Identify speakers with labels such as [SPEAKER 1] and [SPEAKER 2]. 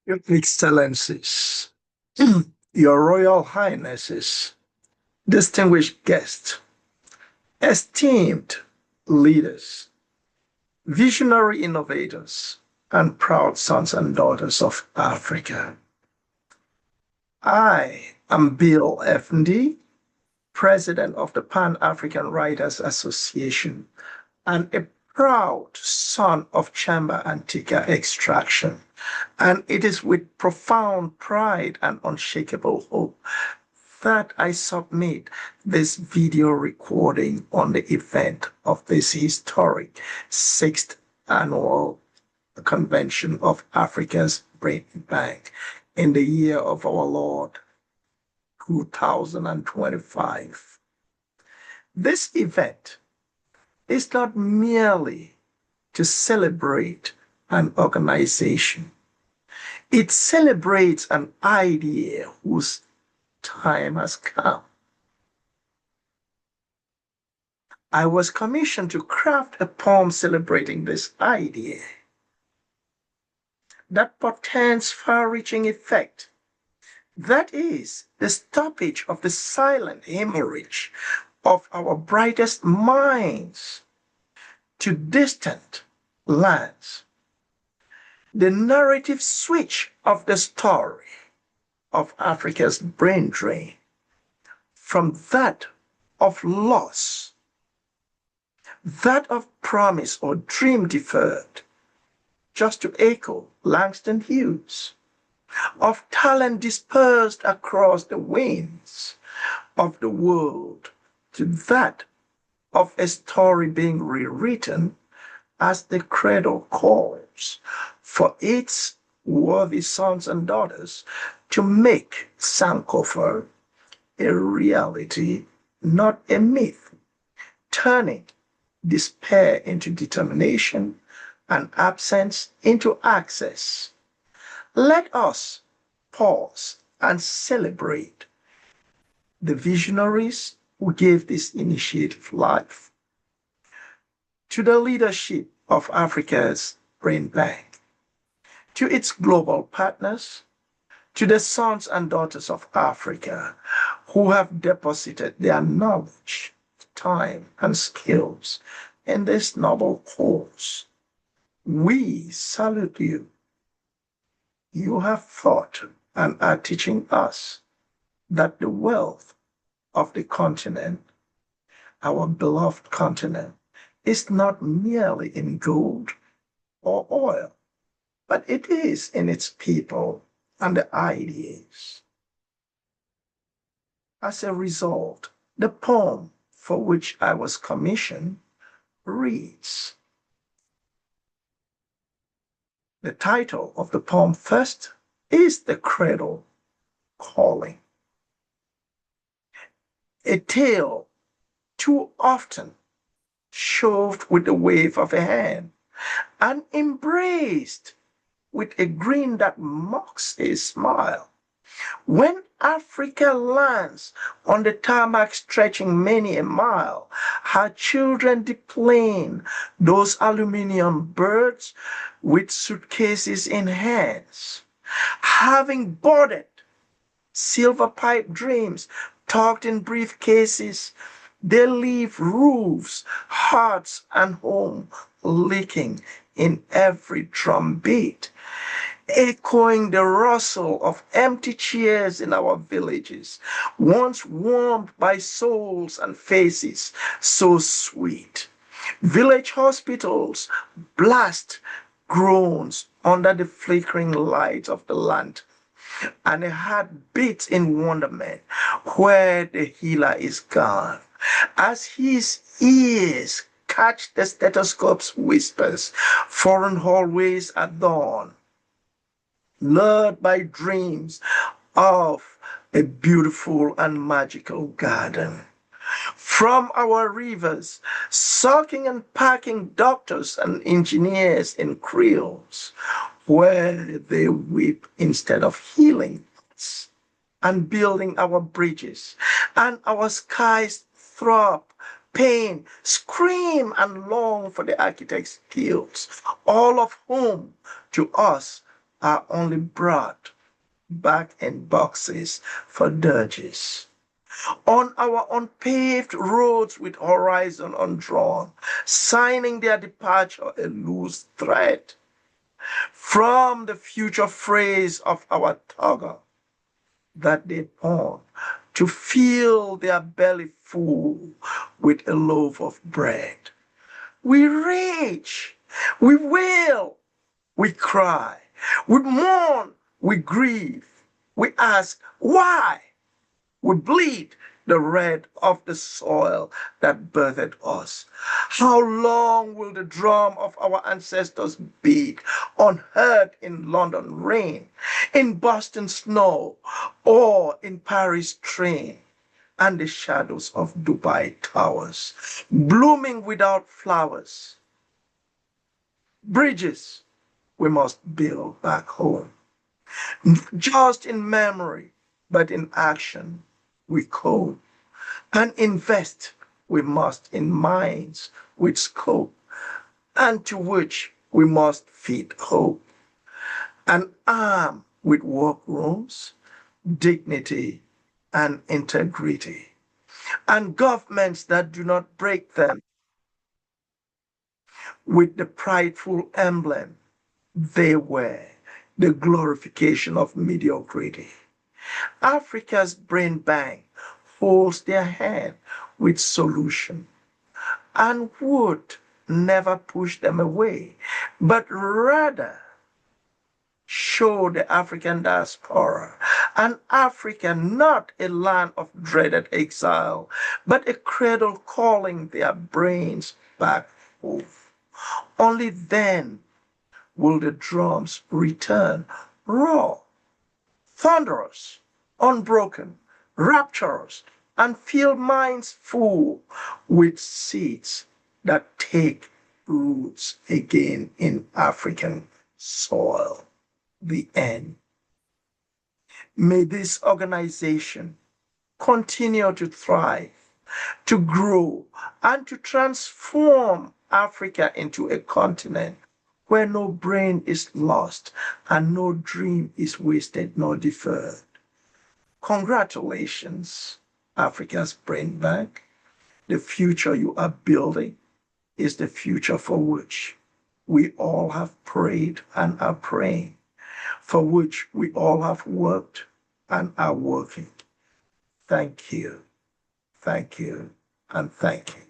[SPEAKER 1] Your Excellencies, Your Royal Highnesses, distinguished guests, esteemed leaders, visionary innovators, and proud sons and daughters of Africa. I am Bill FND, President of the Pan-African Writers Association, and a proud son of Chamba Antica extraction. And it is with profound pride and unshakable hope that I submit this video recording on the event of this historic sixth annual convention of Africa's Brain Bank in the year of our Lord 2025. This event is not merely to celebrate an organization. It celebrates an idea whose time has come. I was commissioned to craft a poem celebrating this idea that portends far-reaching effect. That is, the stoppage of the silent hemorrhage of our brightest minds to distant lands. The narrative switch of the story of Africa's brain drain from that of loss, that of promise or dream deferred, just to echo Langston Hughes, of talent dispersed across the winds of the world, to that of a story being rewritten as the cradle calls for its worthy sons and daughters to make Sankofa a reality, not a myth, turning despair into determination and absence into access. Let us pause and celebrate the visionaries who gave this initiative life. To the leadership of Africa's Brain Bank, to its global partners, to the sons and daughters of Africa who have deposited their knowledge, time, and skills in this noble cause, we salute you. You have thought and are teaching us that the wealth of the continent, our beloved continent, is not merely in gold or oil, but it is in its people and the ideas. As a result, the poem for which I was commissioned reads. The title of the poem first is The Cradle Calling. A tale too often shoved with the wave of a hand and embraced with a grin that mocks a smile. When Africa lands on the tarmac stretching many a mile, her children deplane those aluminium birds with suitcases in hands, having boarded silver pipe dreams tucked in briefcases. They leave roofs, hearts, and home leaking in every drum beat, echoing the rustle of empty chairs in our villages, once warmed by souls and faces so sweet. Village hospitals blast groans under the flickering light of the lantern, and a heart beats in wonderment where the healer is gone, as his ears catch the stethoscope's whispers, foreign hallways at dawn, lured by dreams of a beautiful and magical garden. From our rivers, sucking and packing doctors and engineers in creels, where they weep instead of healing us, and building our bridges, and our skies throb, pain, scream, and long for the architect's skills, all of whom to us are only brought back in boxes for dirges. On our unpaved roads with horizon undrawn, signing their departure a loose thread from the future phrase of our tugger that they pawn to fill their belly full with a loaf of bread. We rage, we wail, we cry, we mourn, we grieve, we ask why, we bleed the red of the soil that birthed us. How long will the drum of our ancestors beat, unheard in London rain, in Boston snow, or in Paris train, and the shadows of Dubai towers, blooming without flowers? Bridges we must build back home, not just in memory, but in action we code. And invest we must in minds with scope, and to which we must feed hope. And arm with workrooms, dignity, and integrity, and governments that do not break them with the prideful emblem they wear, the glorification of mediocrity. Africa's brain bank holds their hand with solution and would never push them away, but rather show the African diaspora an Africa not a land of dreaded exile, but a cradle calling their brains back home. Only then will the drums return raw, thunderous, unbroken, rapturous, and fill minds full with seeds that take roots again in African soil. The end. May this organization continue to thrive, to grow, and to transform Africa into a continent where no brain is lost and no dream is wasted nor deferred. Congratulations, Africa's Brain Bank. The future you are building is the future for which we all have prayed and are praying, for which we all have worked and are working. Thank you, and thank you.